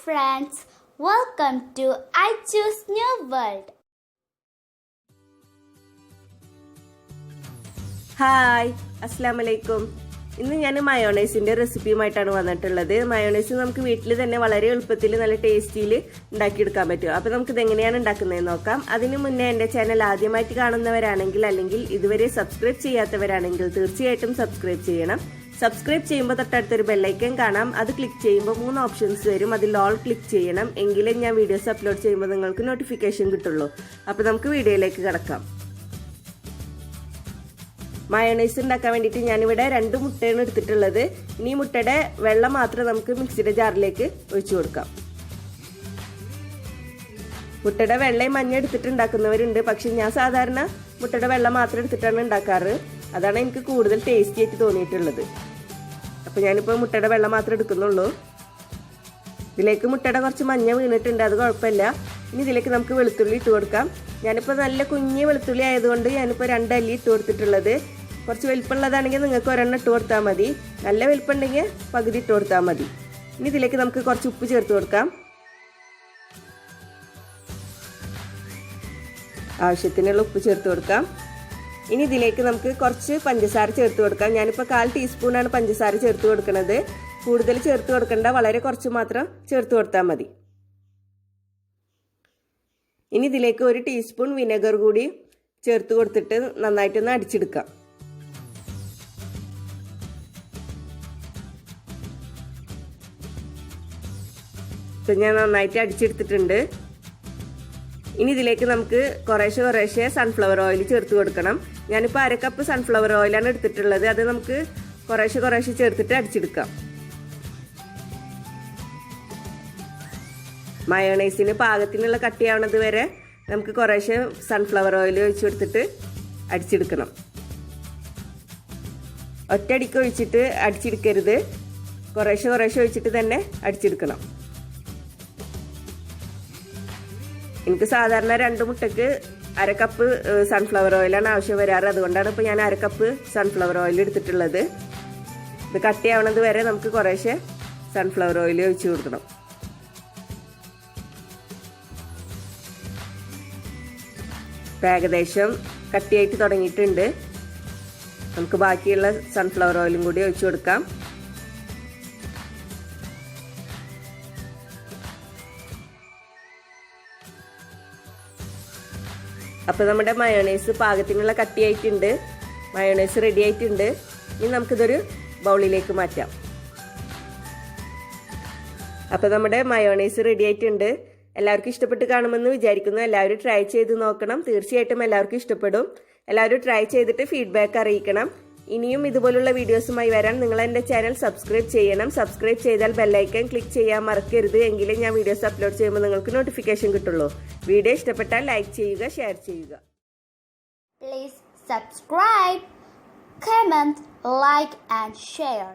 friends, welcome to I Choose New World. Hi അസ്സലാമു അലൈക്കും. ഇന്ന് ഞാൻ മയോണൈസിന്റെ റെസിപ്പിയുമായിട്ടാണ് വന്നിട്ടുള്ളത്. മയോണൈസ് നമുക്ക് വീട്ടിൽ തന്നെ വളരെ എളുപ്പത്തിൽ നല്ല ടേസ്റ്റിയിൽ ഉണ്ടാക്കിയെടുക്കാൻ പറ്റും. അപ്പോൾ നമുക്കിത് എങ്ങനെയാണ് ഉണ്ടാക്കുന്നതെന്ന് നോക്കാം. അതിനു മുന്നേ എൻ്റെ ചാനൽ ആദ്യമായിട്ട് കാണുന്നവരാണെങ്കിൽ അല്ലെങ്കിൽ ഇതുവരെ സബ്സ്ക്രൈബ് ചെയ്യാത്തവരാണെങ്കിൽ തീർച്ചയായിട്ടും സബ്സ്ക്രൈബ് ചെയ്യണം. സബ്സ്ക്രൈബ് ചെയ്യുമ്പോൾ തൊട്ടടുത്തൊരു ബെല്ലൈക്കൻ കാണാം. അത് ക്ലിക്ക് ചെയ്യുമ്പോൾ 3 ഓപ്ഷൻസ് വരും. അതിൽ ഓൾ ക്ലിക്ക് ചെയ്യണം. എങ്കിലേ ഞാൻ വീഡിയോസ് അപ്ലോഡ് ചെയ്യുമ്പോൾ നിങ്ങൾക്ക് നോട്ടിഫിക്കേഷൻ കിട്ടുള്ളൂ. അപ്പോൾ നമുക്ക് വീഡിയോയിലേക്ക് കിടക്കാം. മയോണൈസ് ഉണ്ടാക്കാൻ വേണ്ടിയിട്ട് ഞാനിവിടെ 2 മുട്ടയാണ് എടുത്തിട്ടുള്ളത്. ഇനി മുട്ടയുടെ വെള്ളം മാത്രം നമുക്ക് മിക്സിയുടെ ജാറിലേക്ക് ഒഴിച്ചു കൊടുക്കാം. മുട്ടയുടെ വെള്ളയും മഞ്ഞ എടുത്തിട്ട് ഉണ്ടാക്കുന്നവരുണ്ട്. പക്ഷെ ഞാൻ സാധാരണ മുട്ടയുടെ വെള്ളം മാത്രം എടുത്തിട്ടാണ് ഉണ്ടാക്കാറ്. അതാണ് എനിക്ക് കൂടുതൽ ടേസ്റ്റി ആയിട്ട് തോന്നിയിട്ടുള്ളത്. അപ്പോൾ ഞാനിപ്പോൾ മുട്ടയുടെ വെള്ളം മാത്രമേ എടുക്കുന്നുള്ളൂ. ഇതിലേക്ക് മുട്ടയുടെ കുറച്ച് മഞ്ഞ വീണിട്ടുണ്ട്, അത് കുഴപ്പമില്ല. ഇനി ഇതിലേക്ക് നമുക്ക് വെളുത്തുള്ളി ഇട്ട് കൊടുക്കാം. ഞാനിപ്പോൾ നല്ല കുഞ്ഞ് വെളുത്തുള്ളി ആയതുകൊണ്ട് ഞാനിപ്പോൾ 2 അല്ലി ഇട്ട് കൊടുത്തിട്ടുള്ളത്. കുറച്ച് വലിപ്പമുള്ളതാണെങ്കിൽ നിങ്ങൾക്ക് ഒരെണ്ണം ഇട്ട് കൊടുത്താൽ മതി. നല്ല വലിപ്പമുണ്ടെങ്കിൽ പകുതി ഇട്ട് കൊടുത്താൽ മതി. ഇനി ഇതിലേക്ക് നമുക്ക് കുറച്ച് ഉപ്പ് ചേർത്ത് കൊടുക്കാം. ആവശ്യത്തിനുള്ള ഉപ്പ് ചേർത്ത് കൊടുക്കാം. ഇനി ഇതിലേക്ക് നമുക്ക് കുറച്ച് പഞ്ചസാര ചേർത്ത് കൊടുക്കാം. ഞാനിപ്പോൾ 1/4 ടീസ്പൂണാണ് പഞ്ചസാര ചേർത്ത് കൊടുക്കുന്നത്. കൂടുതൽ ചേർത്ത് കൊടുക്കണ്ട, വളരെ കുറച്ച് മാത്രം ചേർത്ത് കൊടുത്താൽ മതി. ഇനി ഇതിലേക്ക് 1 ടീസ്പൂൺ വിനെഗർ കൂടി ചേർത്ത് കൊടുത്തിട്ട് നന്നായിട്ടൊന്ന് അടിച്ചെടുക്കാം. ഇപ്പം ഞാൻ നന്നായിട്ട് അടിച്ചെടുത്തിട്ടുണ്ട്. ഇനി ഇതിലേക്ക് നമുക്ക് കുറേശ്ശെ സൺഫ്ലവർ ഓയിൽ ചേർത്ത് കൊടുക്കണം. ഞാനിപ്പോൾ 1/2 കപ്പ് സൺഫ്ലവർ ഓയിലാണ് എടുത്തിട്ടുള്ളത്. അത് നമുക്ക് കുറേശ്ശെ ചേർത്തിട്ട് അടിച്ചെടുക്കാം. മയോണൈസിന് പാകത്തിനുള്ള കട്ടിയാവുന്നത് വരെ നമുക്ക് കുറേശ്ശെ സൺഫ്ലവർ ഓയിൽ ഒഴിച്ച് കൊടുത്തിട്ട് അടിച്ചെടുക്കണം. ഒറ്റയടിക്ക് ഒഴിച്ചിട്ട് അടിച്ചെടുക്കരുത്, കുറേശ്ശെ ഒഴിച്ചിട്ട് തന്നെ അടിച്ചെടുക്കണം. എനിക്ക് സാധാരണ 2 മുട്ടയ്ക്ക് 1/2 കപ്പ് സൺഫ്ലവർ ഓയിലാണ് ആവശ്യം വരാറ്. അതുകൊണ്ടാണ് ഇപ്പോൾ ഞാൻ 1/2 കപ്പ് സൺഫ്ലവർ ഓയിൽ എടുത്തിട്ടുള്ളത്. ഇത് കട്ടിയാവണത് വരെ നമുക്ക് കുറേശ്ശെ സൺഫ്ലവർ ഓയിൽ ഒഴിച്ച് കൊടുക്കണം. ഏകദേശം കട്ടിയായിട്ട് തുടങ്ങിയിട്ടുണ്ട്. നമുക്ക് ബാക്കിയുള്ള സൺഫ്ലവർ ഓയിലും കൂടി ഒഴിച്ചു കൊടുക്കാം. അപ്പോൾ നമ്മുടെ മയോണൈസ് പാകത്തിനുള്ള കട്ടിയായിട്ടുണ്ട്. മയോണൈസ് റെഡി ആയിട്ടുണ്ട്. ഇനി നമുക്കിതൊരു ബൗളിലേക്ക് മാറ്റാം. അപ്പോൾ നമ്മുടെ മയോണൈസ് റെഡി ആയിട്ടുണ്ട്. എല്ലാവർക്കും ഇഷ്ടപ്പെട്ട് കാണുമെന്ന് വിചാരിക്കുന്നു. എല്ലാവരും ട്രൈ ചെയ്ത് നോക്കണം. തീർച്ചയായിട്ടും എല്ലാവർക്കും ഇഷ്ടപ്പെടും. എല്ലാവരും ട്രൈ ചെയ്തിട്ട് ഫീഡ്ബാക്ക് അറിയിക്കണം. ഇനിയും ഇതുപോലുള്ള വീഡിയോസുമായി വരാൻ നിങ്ങൾ എൻ്റെ ചാനൽ സബ്സ്ക്രൈബ് ചെയ്യണം. സബ്സ്ക്രൈബ് ചെയ്താൽ ബെല്ലൈക്കൺ ക്ലിക്ക് ചെയ്യാൻ മറക്കരുത്. എങ്കിലേ ഞാൻ വീഡിയോസ് അപ്ലോഡ് ചെയ്യുമ്പോൾ നിങ്ങൾക്ക് നോട്ടിഫിക്കേഷൻ കിട്ടുള്ളൂ. വീഡിയോ ഇഷ്ടപ്പെട്ടാൽ ലൈക്ക് ചെയ്യുക, ഷെയർ ചെയ്യുക. Please subscribe, comment, like and share.